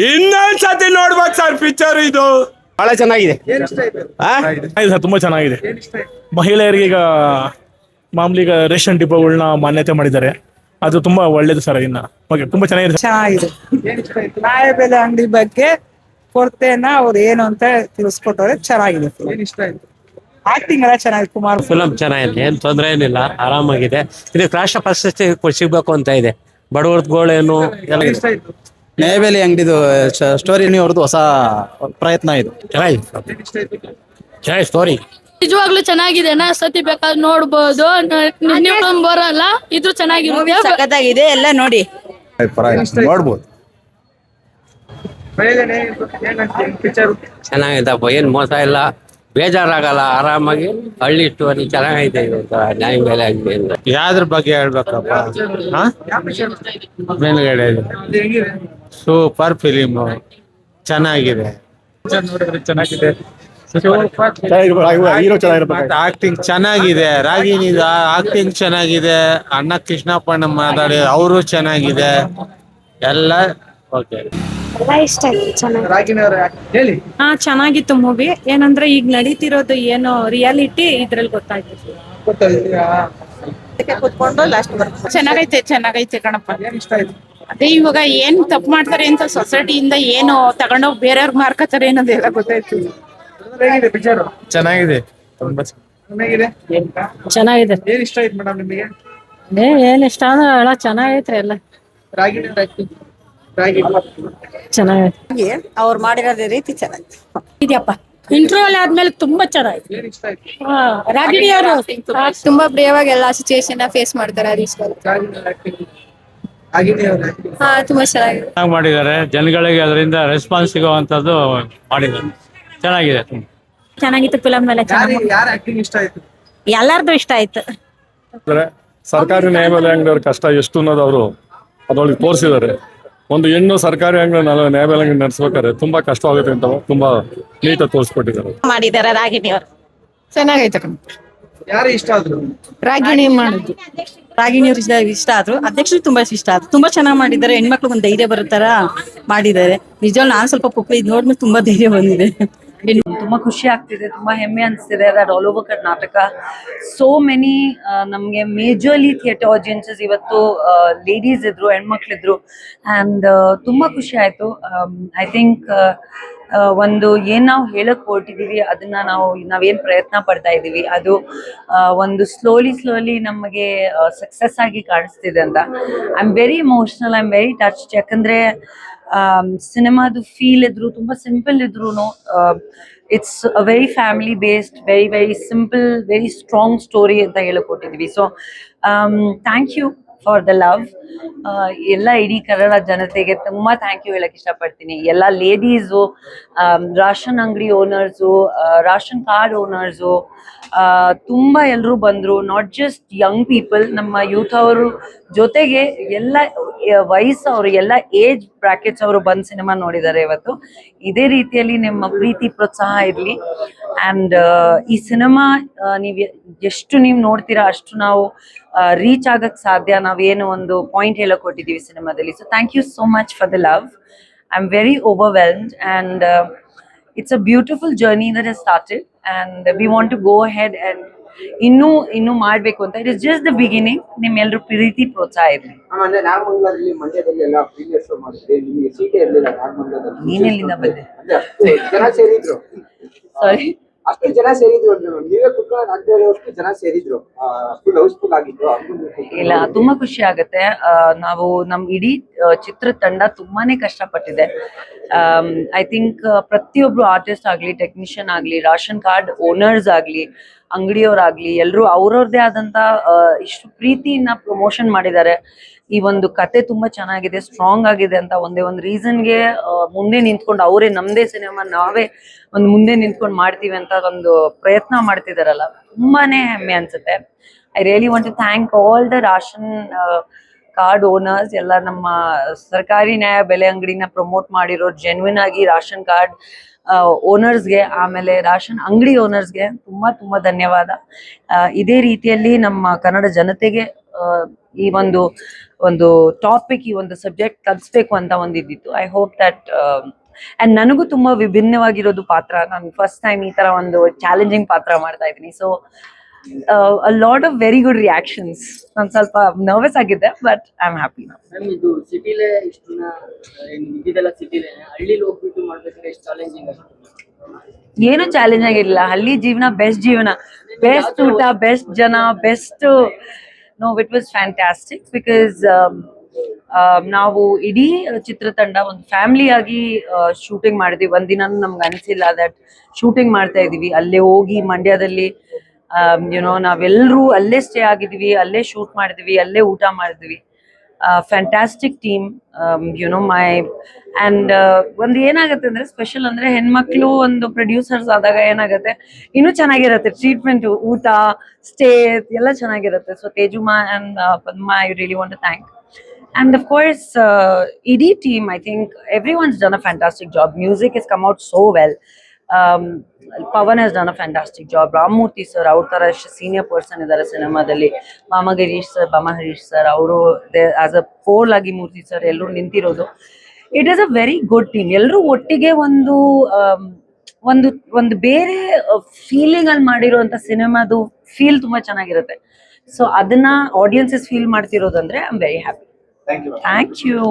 ಇನ್ನೊಂದ್ಸತಿ ನೋಡ್ಬೇಕು sir picture ಇದು. ಬಹಳ ಚೆನ್ನಾಗಿದೆ. ಸರ್ ತುಂಬಾ ಚೆನ್ನಾಗಿದೆ. ಮಹಿಳೆಯರಿಗೆ ಈಗ ಮಾಮೂಲಿ ಈಗ ರೇಷನ್ ಡಿಪೋಗಳನ್ನ ಮಾನ್ಯತೆ ಮಾಡಿದ್ದಾರೆ, ಅದು ತುಂಬಾ ಒಳ್ಳೇದು ಸರ್. ಇನ್ನ ಓಕೆ, ತುಂಬಾ ಚೆನ್ನಾಗಿದೆ. ನ್ಯಾಯಬೆಲೆ ಅಂಗಡಿ ಬಗ್ಗೆ ಕೊರತೆನ ಅವ್ರು ಏನು ಅಂತ ತಿಳಿಸ್ಕೊಟ್ಟವ್ರೆ. ಚೆನ್ನಾಗಿದೆ. ಆಕ್ಟಿಂಗ್ ಎಲ್ಲ ಚೆನ್ನಾಗಿದೆ. ಕುಮಾರ್ ಫಿಲಂ ಚೆನ್ನಾಗಿದೆ, ಏನ್ ತೊಂದರೆ ಏನಿಲ್ಲ, ಆರಾಮಾಗಿದೆ. ಇದಕ್ಕೆ ರಾಷ್ಟ್ರ ಪ್ರಶಸ್ತಿ ಸಿಗ್ಬೇಕು ಅಂತ ಇದೆ. ಬಡವರ್ಗಳೇನು ನ್ಯಾಯಬೆಲೆ ಅಂಗಡಿದು ಸ್ಟೋರಿ ಅವ್ರದ್ದು ಹೊಸ ಪ್ರಯತ್ನ ಇದು. ಚೆನ್ನಾಗಿ ಸ್ಟೋರಿ ನಿಜವಾಗ್ಲೂ ಚೆನ್ನಾಗಿದೆ. ಸತಿ ಬೇಕಾದ್ರೆ ನೋಡ್ಬೋದು. ನೀವು ಬರಲ್ಲ ಇದ್ರು ಚೆನ್ನಾಗಿದೆ ಎಲ್ಲ ನೋಡಿ ನೋಡ್ಬೋದು. ಚೆನ್ನಾಗಿದ್ದಪ್ಪ, ಏನ್ ಮೋಸ ಇಲ್ಲ, ಬೇಜಾರಾಗಲ್ಲ, ಆರಾಮಾಗಿ ಹಳ್ಳಿ ಸ್ಟೋರಿ ಚೆನ್ನಾಗೈತೆ. ನ್ಯಾಯಬೆಲೆ ಅಂಗಡಿ ಯಾವ್ದ್ರ ಬಗ್ಗೆ ಹೇಳ್ಬೇಕಪ್ಪ? ಮೇಲ್ಗಡೆ ಸೂಪರ್ ಫಿಲಿಮ್, ಚೆನ್ನಾಗಿದೆ. ಚೆನ್ನಾಗಿದೆ. ಆಕ್ಟಿಂಗ್ ಚೆನ್ನಾಗಿದೆ. ರಾಗಿಣಿ ಆಕ್ಟಿಂಗ್ ಚೆನ್ನಾಗಿದೆ. ಅಣ್ಣ ಕೃಷ್ಣಪ್ಪಣ್ಣ ಮಾತಾಡಿ ಅವರು ಚೆನ್ನಾಗಿದೆ. ಎಲ್ಲ ಓಕೆ. ಇಷ್ಟ ಆಯ್ತು. ಚೆನ್ನಾಗಿತ್ತು ಮೂವಿ. ಏನಂದ್ರೆ ಈಗ ನಡೀತಿರೋದು ಏನೋ ರಿಯಾಲಿಟಿ ಇದ್ರಲ್ಲಿ ಗೊತ್ತಾಯ್ತು. ಚೆನ್ನಾಗೈತೆ ಕಣಪ್ಪ. ಅದೇ ಇವಾಗ ಏನ್ ತಪ್ಪು ಮಾಡ್ತಾರೆ ಅಂತ ಸೊಸೈಟಿಯಿಂದ ಏನು ತಗೊಂಡೋಗಿ ಬೇರೆಯವ್ರಿಗೆ ಮಾರ್ಕತಾರೆ ಅನ್ನೋದೆಲ್ಲ ಗೊತ್ತಾಯ್ತು. ಚೆನ್ನಾಗಿದೆ, ತುಂಬಾ ಚೆನ್ನಾಗಿದೆ. ಏನ್ ಇಷ್ಟ ಆಯ್ತು ಮೇಡಮ್ ನಿಮಗೆ? ಏನ್ ಇಷ್ಟ ಅಂದ್ರೆ ಎಲ್ಲ ಚೆನ್ನಾಗೈತ್ರಿ. ಎಲ್ಲ ಚೆನ್ನಾಗೈತೆ. ಅವ್ರು ಮಾಡಿರೋದೇ ರೀತಿ ಚೆನ್ನಾಗಿದೆ. ಇದೆಯಪ್ಪ, ಇಂಟರ್ವ್ಯೂಲ್ ಆದ್ಮೇಲೆ ತುಂಬಾ ಚೆನ್ನಾಗಿದೆ. ರಾಗಿಣಿ ಅವರು ತುಂಬಾ ಪ್ರಿಯವಾಗಿ ಎಲ್ಲಾ ಸಿಚುಯೇಷನ್ ಫೇಸ್ ಮಾಡ್ತಾರೆ. ಅದು ಇಷ್ಟ ತುಂಬಾ ಚೆನ್ನಾಗಿದೆ. ಮಾಡಿದ್ದಾರೆ, ಜನಗಳಿಗೆ ಅದರಿಂದ ರೆಸ್ಪಾನ್ಸ್ ಸಿಗುವಂತದ್ದು ಮಾಡಿದ್ದಾರೆ. ಚೆನ್ನಾಗಿದೆ. ಚೆನ್ನಾಗಿತ್ತು. ಫಿಲಂ ಮೇಲೆ ಎಲ್ಲಾರ್ದು ಇಷ್ಟ ಆಯ್ತು. ಸರ್ಕಾರಿ ನ್ಯಾಯಬೆಲೆ ಅಂಗಡಿಯವ್ರ ಕಷ್ಟ ಎಷ್ಟು ಅನ್ನೋದು ಅವರು ಅದ್ರೊಳಗೆ ತೋರಿಸಿದ್ದಾರೆ. ಒಂದು ಹೆಣ್ಣು ಸರ್ಕಾರಿ ಅಂಗಡಿ ನ್ಯಾಯಬೆಲೆ ಅಂಗಡಿ ನಡೆಸ್ಬೇಕಾದ್ರೆ ತುಂಬಾ ಕಷ್ಟವಾಗುತ್ತೆ ಅಂತ ತುಂಬಾ ನೀಟಾಗಿ ತೋರಿಸ್ಕೊಟ್ಟಿದ್ದಾರೆ. ಮಾಡಿದ್ದಾರೆ ರಾಗಿಣಿ ಅವರು. ಚೆನ್ನಾಗೈತೆ. ಯಾರು ಇಷ್ಟ ಆದ್ರು? ರಾಗಿಣಿ ಮಾಡಿದ್ದು. ರಾಗಿಣಿ ಅವ್ರು ಇಷ್ಟ ಆದ್ರು. ಅಧ್ಯಕ್ಷರು ತುಂಬಾ ಇಷ್ಟ ಆದ್ರು. ತುಂಬಾ ಚೆನ್ನಾಗಿ ಮಾಡಿದ್ದಾರೆ. ಹೆಣ್ಮಕ್ಳು ಒಂದು ಧೈರ್ಯ ಬರುತ್ತಾರ ಮಾಡಿದ್ದಾರೆ. ನಿಜವಾಗ್ಲೂ ನಾನು ಸ್ವಲ್ಪ ಪುಕ್ಕ ಇದ್ ನೋಡ್ಮೇಲೆ ತುಂಬಾ ಧೈರ್ಯ ಬಂದಿದೆ. ತುಂಬಾ ಖುಷಿ ಆಗ್ತಿದೆ, ತುಂಬಾ ಹೆಮ್ಮೆ ಅನಿಸ್ತಿದೆ. That all over Karnataka so many ನಮ್ಗೆ ಮೇಜರ್ಲಿ ಥಿಯೇಟರ್ ಆಡಿಯನ್ಸಸ್ ಇವತ್ತು ಲೇಡೀಸ್ ಇದ್ರು, ಹೆಣ್ಮಕ್ಳಿದ್ರು. ಅಂಡ್ ತುಂಬಾ ಖುಷಿ ಆಯ್ತು. ಐ ಥಿಂಕ್ ಒಂದು ಏನ್ ನಾವು ಹೇಳಕ್ ಹೊರಟಿದೀವಿ ಅದನ್ನ ನಾವೇನ್ ಪ್ರಯತ್ನ ಪಡ್ತಾ ಇದೀವಿ ಅದು ಒಂದು ಸ್ಲೋಲಿ ನಮಗೆ ಸಕ್ಸಸ್ ಆಗಿ ಕಾಣಿಸ್ತಿದೆ ಅಂತ. I am very emotional, I am very touched. ಯಾಕಂದ್ರೆ ಸಿನಿಮಾದು ಫೀಲ್ ಇದ್ರು, ತುಂಬಾ ಸಿಂಪಲ್ ಇದ್ರು, it's a very family based, very very simple, very strong story ಅಂತ ಹೇಳಕ್ ಹೊರಟಿದೀವಿ. So thank you for the love. ಎಲ್ಲ ಇಡೀ ಕನ್ನಡ ಜನತೆಗೆ ತುಂಬಾ ಥ್ಯಾಂಕ್ ಯು ಹೇಳಕ್ ಇಷ್ಟಪಡ್ತೀನಿ. ಎಲ್ಲ ಲೇಡೀಸು, ರಾಷನ್ ಅಂಗಡಿ ಓನರ್ಸು, ರಾಷನ್ ಕಾರ್ಡ್ ಓನರ್ಸು, ತುಂಬಾ ಎಲ್ರು ಬಂದ್ರು. ನಾಟ್ ಜಸ್ಟ್ ಯಂಗ್ ಪೀಪಲ್, ನಮ್ಮ ಯೂತ್ ಅವರು ಜೊತೆಗೆ ಎಲ್ಲ ವಯಸ್ಸವರು, ಎಲ್ಲ ಏಜ್ ಬ್ರಾಕೆಟ್ಸ್ ಅವರು ಬಂದ್ ಸಿನಿಮಾ ನೋಡಿದ್ದಾರೆ ಇವತ್ತು. ಇದೇ ರೀತಿಯಲ್ಲಿ ನಿಮ್ಮ ಪ್ರೀತಿ ಪ್ರೋತ್ಸಾಹ ಇರ್ಲಿ. ಅಂಡ್ ಈ ಸಿನಿಮಾ ಎಷ್ಟು ನೀವು ನೋಡ್ತೀರಾ ಅಷ್ಟು ನಾವು ರೀಚ್ ಆಗಕ್ ಸಾಧ್ಯ. ನಾವೇನು ಒಂದು ಪಾಯಿಂಟ್ ಹೇಳಕ್ ಕೊಟ್ಟಿದೀವಿ ಸಿನಿಮಾದಲ್ಲಿ. So thank you so much for the love. I am very overwhelmed and it's a beautiful journey that has started and we want to go ahead and ಇನ್ನು ಮಾಡ್ಬೇಕು ಅಂತ. It is just the beginning. ನಿಮ್ಮೆಲ್ಲರೂ ಪ್ರೀತಿ ಪ್ರೋತ್ಸಾಹ ಇರಲಿ. ನೀನೆಲ್ಲಿಂದ ಬಂದೆ? ಸಾರಿ, ಅಷ್ಟು ಜನ ಸೇರಿದ್ರು, ನೀವೇ ಕುತ್ಕೊಳ್ಳೋಕೆ ಆಗದೆ ಇರೋಷ್ಟು ಜನ ಸೇರಿದ್ರು, ಫುಲ್ ಹೌಸ್ಫುಲ್ ಆಗಿತ್ತು. ಇಲ್ಲ, ತುಂಬಾ ಖುಷಿ ಆಗುತ್ತೆ. ನಾವು ನಮ್ ಇಡೀ ಚಿತ್ರತಂಡ ತುಂಬಾನೇ ಕಷ್ಟಪಟ್ಟಿದೆ. ಐ ಥಿಂಕ್ ಪ್ರತಿಯೊಬ್ರು ಆರ್ಟಿಸ್ಟ್ ಆಗ್ಲಿ, ಟೆಕ್ನಿಷಿಯನ್ ಆಗ್ಲಿ, ರಾಷನ್ ಕಾರ್ಡ್ ಓನರ್ಸ್ ಆಗ್ಲಿ, ಅಂಗಡಿಯವರಾಗ್ಲಿ, ಎಲ್ರು ಅವ್ರವ್ರದೇ ಆದಂತ ಇಷ್ಟು ಪ್ರೀತಿಯಿಂದ ಪ್ರಮೋಷನ್ ಮಾಡಿದ್ದಾರೆ. ಈ ಒಂದು ಕತೆ ತುಂಬಾ ಚೆನ್ನಾಗಿದೆ, ಸ್ಟ್ರಾಂಗ್ ಆಗಿದೆ ಅಂತ ಒಂದೇ ಒಂದು ರೀಸನ್ಗೆ ಮುಂದೆ ನಿಂತ್ಕೊಂಡು ಅವರೇ ನಮ್ದೇ ಸಿನಿಮಾ ನಾವೇ ಒಂದು ಮುಂದೆ ನಿಂತ್ಕೊಂಡು ಮಾಡ್ತೀವಿ ಅಂತ ಒಂದು ಪ್ರಯತ್ನ ಮಾಡ್ತಿದಾರಲ್ಲ, ತುಂಬಾನೇ ಹೆಮ್ಮೆ ಅನ್ಸುತ್ತೆ. I really want to thank all the ration card owners, ಎಲ್ಲ ನಮ್ಮ ಸರ್ಕಾರಿ ನ್ಯಾಯ ಬೆಲೆ ಅಂಗಡಿನ ಪ್ರಮೋಟ್ ಮಾಡಿರೋ ಜೆನ್ವಿನ್ ಆಗಿ ರಾಷನ್ ಕಾರ್ಡ್ ಓನರ್ಸ್ಗೆ, ಆಮೇಲೆ ರಾಷನ್ ಅಂಗಡಿ ಓನರ್ಸ್ಗೆ ತುಂಬಾ ತುಂಬಾ ಧನ್ಯವಾದ. ಇದೇ ರೀತಿಯಲ್ಲಿ ನಮ್ಮ ಕನ್ನಡ ಜನತೆಗೆ ಈ ಒಂದು ಟಾಪಿಕ್, ಈ ಒಂದು ಸಬ್ಜೆಕ್ಟ್ ಕಲಿಸ್ಬೇಕು ಅಂತ ಒಂದಿದ್ದಿತ್ತು. ಐ ಹೋಪ್ ದಟ್ ಅಂಡ್ ನನಗೂ ತುಂಬಾ ವಿಭಿನ್ನವಾಗಿರೋದು ಪಾತ್ರ. ನಾನು ಫಸ್ಟ್ ಟೈಮ್ ಈ ತರ ಒಂದು ಚಾಲೆಂಜಿಂಗ್ ಪಾತ್ರ ಮಾಡ್ತಾ ಇದ್ದೀನಿ. So a lot of very good reactions. ನಾನು ಸ್ವಲ್ಪ ನರ್ವಸ್ ಆಗಿದ್ದೆ, but I am happy now. ಇದು ಸಿಟಿಲೇ ಇಷ್ಟು ಇದ್ದಿದ್ದೆಲ್ಲ ಸಿಟಿಲೇ, ಹಳ್ಳಿಲಿ ಹೋಗ್ಬಿಟ್ಟು ಮಾಡ್ಬೇಕಾದ್ರೆ ಎಷ್ಟು ಚಾಲೆಂಜಿಂಗ್ ಆಗುತ್ತೆ? ಏನು ಚಾಲೆಂಜ್ ಆಗಿರಲಿಲ್ಲ. ಹಳ್ಳಿ ಜೀವನ ಬೆಸ್ಟ್ ಜೀವನ, ಬೆಸ್ಟ್ ಊಟ, ಬೆಸ್ಟ್ ಜನ, best. No, it was fantastic because ನಾವು ಇಡೀ ಚಿತ್ರತಂಡ ಒಂದು ಫ್ಯಾಮಿಲಿ ಆಗಿ ಶೂಟಿಂಗ್ ಮಾಡಿದ್ವಿ. ಒಂದಿನ ನಮ್ಗೆ ಅನಿಸಿಲ್ಲ ದಟ್ ಶೂಟಿಂಗ್ ಮಾಡ್ತಾ ಇದೀವಿ. ಅಲ್ಲೇ ಹೋಗಿ ಮಂಡ್ಯದಲ್ಲಿ ಯುನೋ ನಾವೆಲ್ಲರೂ ಅಲ್ಲೇ ಸ್ಟೇ ಆಗಿದ್ವಿ, ಅಲ್ಲೇ ಶೂಟ್ ಮಾಡಿದ್ವಿ, ಅಲ್ಲೇ ಊಟ ಮಾಡಿದ್ವಿ. Fantastic team, YONO my. And ಒಂದು ಏನಾಗುತ್ತೆ ಅಂದ್ರೆ ಸ್ಪೆಷಲ್ ಅಂದ್ರೆ ಹೆಣ್ಮಕ್ಳು ಒಂದು ಪ್ರೊಡ್ಯೂಸರ್ಸ್ ಆದಾಗ ಏನಾಗುತ್ತೆ, ಇನ್ನೂ ಚೆನ್ನಾಗಿರುತ್ತೆ ಟ್ರೀಟ್ಮೆಂಟ್, ಊಟ, ಸ್ಟೇ ಎಲ್ಲ ಚೆನ್ನಾಗಿರುತ್ತೆ. ಸೊ ತೇಜುಮಾ and Padma, I really want to thank. And of course, ED team, I think everyone's done a fantastic job. Music has come out so well. Pavan has done a fantastic job. Ramurthy sir, our tara senior person idare cinema dalli. Mama Harish sir, ಅವರು as a pole agi Murthy sir ಎಲ್ಲರೂ ನಿಂತಿರೋದು. It is a very good team. ಎಲ್ಲರೂ ಒಟ್ಟಿಗೆ ಒಂದು ಬೇರೆ feeling ಅಲ್ಲಿ ಮಾಡಿರುವಂತ ಸಿನಿಮಾದು feel ತುಂಬಾ ಚೆನ್ನಾಗಿರುತ್ತೆ. ಸೊ ಅದನ್ನ ಆಡಿಯನ್ಸಸ್ ಫೀಲ್ ಮಾಡ್ತಿರೋದಂದ್ರೆ I am very happy. Thank you.